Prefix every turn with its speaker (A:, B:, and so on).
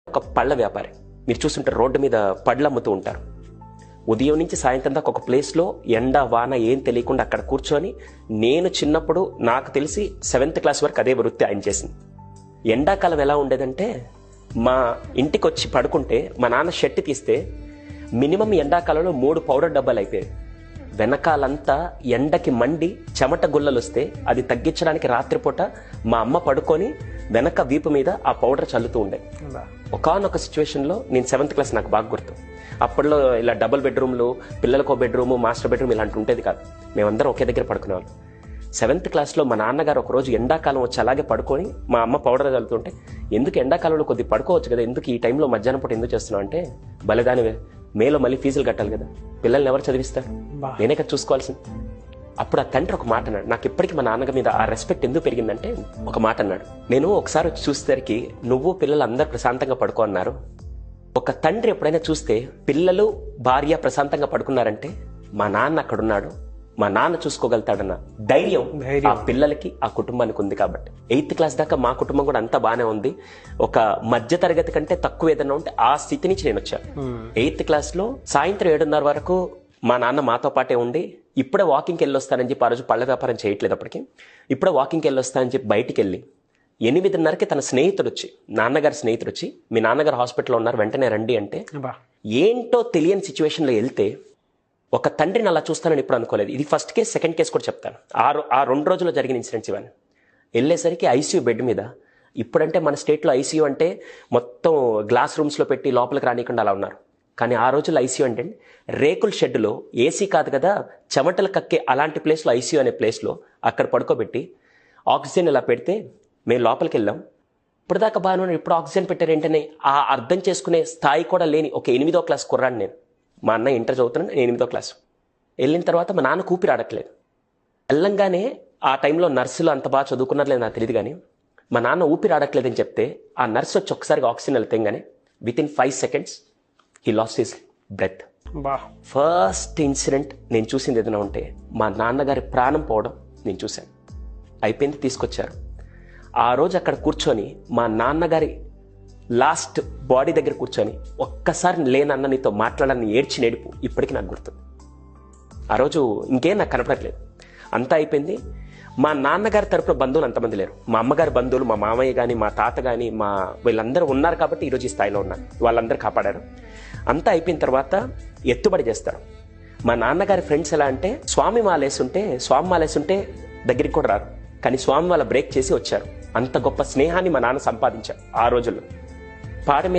A: ఒక పళ్ళ వ్యాపారి. మీరు చూస్తుంటారు రోడ్డు మీద పళ్ళు అమ్ముతూ ఉంటారు. ఉదయం నుంచి సాయంత్రం దాకా ఒక ప్లేస్లో ఎండ వాన ఏం తెలియకుండా అక్కడ కూర్చొని, నేను చిన్నప్పుడు నాకు తెలిసి 7th క్లాస్ వరకు అదే వృత్తి ఆయన చేసింది. ఎండాకాలం ఎలా ఉండేదంటే, మా ఇంటికి వచ్చి పడుకుంటే మా నాన్న షర్ట్ తీస్తే మినిమం ఎండాకాలంలో 3 పౌడర్ డబ్బాలు అయిపోయాయి. వెనకాలంతా ఎండకి మండి చెమట గుల్లలు వస్తే అది తగ్గించడానికి రాత్రిపూట మా అమ్మ పడుకొని వెనక వీపు మీద ఆ పౌడర్ చల్లుతూ ఉండే. ఒకానొక సిచ్యువేషన్లో నేను 7th క్లాస్, నాకు బాగా గుర్తు. అప్పట్లో ఇలా డబుల్ బెడ్రూమ్లు, పిల్లలకు బెడ్రూము, మాస్టర్ బెడ్రూమ్ ఇలాంటి ఉండేది కాదు. మేమందరం ఒకే దగ్గర పడుకునేవాళ్ళం. 7th క్లాస్లో మా నాన్నగారు ఒకరోజు ఎండాకాలం వచ్చి అలాగే పడుకొని మా అమ్మ పౌడర్ చల్లుతుంటే, ఎందుకు ఎండాకాలంలో కొద్దిగా పడుకోవచ్చు కదా, ఎందుకు ఈ టైంలో మధ్యాహ్నం పూట ఎందుకు చేస్తున్నావు అంటే, బలదానివే, మేలో మళ్ళీ ఫీజులు కట్టాలి కదా, పిల్లల్ని ఎవరు చదివిస్తారు, నేనే కదా చూసుకోవాల్సింది. అప్పుడు ఆ తండ్రి ఒక మాట అన్నాడు. నాకు ఇప్పటికీ మా నాన్నగారి మీద ఆ రెస్పెక్ట్ ఎందుకు పెరిగిందంటే, ఒక మాట అన్నాడు. నేను ఒకసారి వచ్చి చూసేసరికి నువ్వు పిల్లలు అందరు ప్రశాంతంగా పడుకో అన్నారు. ఒక తండ్రి ఎప్పుడైనా చూస్తే పిల్లలు భార్య ప్రశాంతంగా పడుకున్నారంటే మా నాన్న అక్కడున్నాడు, మా నాన్న చూసుకోగలుగుతాడన్న ధైర్యం ఆ పిల్లలకి, ఆ కుటుంబానికి ఉంది. కాబట్టి 8th క్లాస్ దాకా మా కుటుంబం కూడా అంతా బాగానే ఉంది. ఒక మధ్య తరగతి కంటే తక్కువ ఏదైనా ఉంటే ఆ స్థితి నుంచి నేను వచ్చాను. 8th క్లాస్లో సాయంత్రం 7:30 వరకు మా నాన్న మాతో పాటే ఉండి, ఇప్పుడే వాకింగ్కి వెళ్ళొస్తానని చెప్పి, ఆ రోజు పళ్ళ వ్యాపారం చేయట్లేదు అప్పటికి, ఇప్పుడే వాకింగ్కి వెళ్ళొస్తానని చెప్పి బయటికి వెళ్ళి 8:30కి తన స్నేహితుడు వచ్చి, నాన్నగారి స్నేహితుడు వచ్చి, మీ నాన్నగారు హాస్పిటల్లో ఉన్నారు వెంటనే రండి అంటే, ఏంటో తెలియని సిచ్యువేషన్లో వెళ్తే, ఒక తండ్రిని అలా చూస్తానని ఇప్పుడు అనుకోలేదు. ఇది ఫస్ట్ కేసు, సెకండ్ కేసు కూడా చెప్తాను. ఆ 2 రోజుల్లో జరిగిన ఇన్సిడెంట్స్ ఇవన్నీ. వెళ్ళేసరికి ఐసీయూ బెడ్ మీద, ఇప్పుడంటే మన స్టేట్లో ఐసీయూ అంటే మొత్తం గ్లాస్ రూమ్స్లో పెట్టి లోపలికి రానికుండా అలా ఉన్నారు. కానీ ఆ రోజుల్లో ఐసీయూ అంటే రేకుల షెడ్లో, ఏసీ కాదు కదా, చెమటలు కక్కే అలాంటి ప్లేస్లో, ఐసీయూ అనే ప్లేస్లో అక్కడ పడుకోబెట్టి ఆక్సిజన్ ఇలా పెడితే మేము లోపలికి వెళ్ళాం. ఇప్పటిదాకా బాగానే ఉన్నాడు, ఇప్పుడు ఆక్సిజన్ పెట్టారేంటనే ఆ అర్థం చేసుకునే స్థాయి కూడా లేని ఒక 8వ క్లాస్ కుర్రాడు నేను. మా అన్న ఇంటర్ చదువుతున్నాను, నేను 8వ క్లాస్. వెళ్ళిన తర్వాత మా నాన్న ఊపిరి ఆడట్లేదు. వెళ్ళంగానే ఆ టైంలో నర్సులు అంత బాగా చదువుకున్నారు లేదు నాకు తెలియదు, కానీ మా నాన్న ఊపిరి ఆడట్లేదని చెప్తే ఆ నర్సు వచ్చి ఒక్కసారిగా ఆక్సిజన్ వెళ్తేగానే within 5 seconds he lost his breath. First incident నేను చూసింది ఏదైనా ఉంటే మా నాన్నగారి ప్రాణం పోవడం నేను చూశాను. అయిపోయింది, తీసుకొచ్చారు. ఆ రోజు అక్కడ కూర్చొని మా నాన్నగారి లాస్ట్ బాడీ దగ్గర కూర్చొని, ఒక్కసారి లేనన్న నీతో మాట్లాడాలని ఏడ్చి నేడుపు ఇప్పటికీ నాకు గుర్తుంది. ఆ రోజు ఇంకేం నాకు కనపడట్లేదు, అంతా అయిపోయింది. మా నాన్నగారి తరపున బంధువులు అంతమంది లేరు. మా అమ్మగారి బంధువులు, మా మామయ్య కానీ, మా తాత కానీ, వీళ్ళందరూ ఉన్నారు కాబట్టి ఈరోజు ఈ స్థాయిలో ఉన్నారు. వాళ్ళందరూ కాపాడారు. అంతా అయిపోయిన తర్వాత ఎత్తుబడి చేస్తారు. మా నాన్నగారి ఫ్రెండ్స్ ఎలా అంటే, స్వామి మాలేసుంటే దగ్గరికి కూడా రారు, కానీ స్వామి వాళ్ళ బ్రేక్ చేసి వచ్చారు. అంత గొప్ప స్నేహాన్ని మా నాన్న సంపాదించారు ఆ రోజుల్లో. పాడ మీద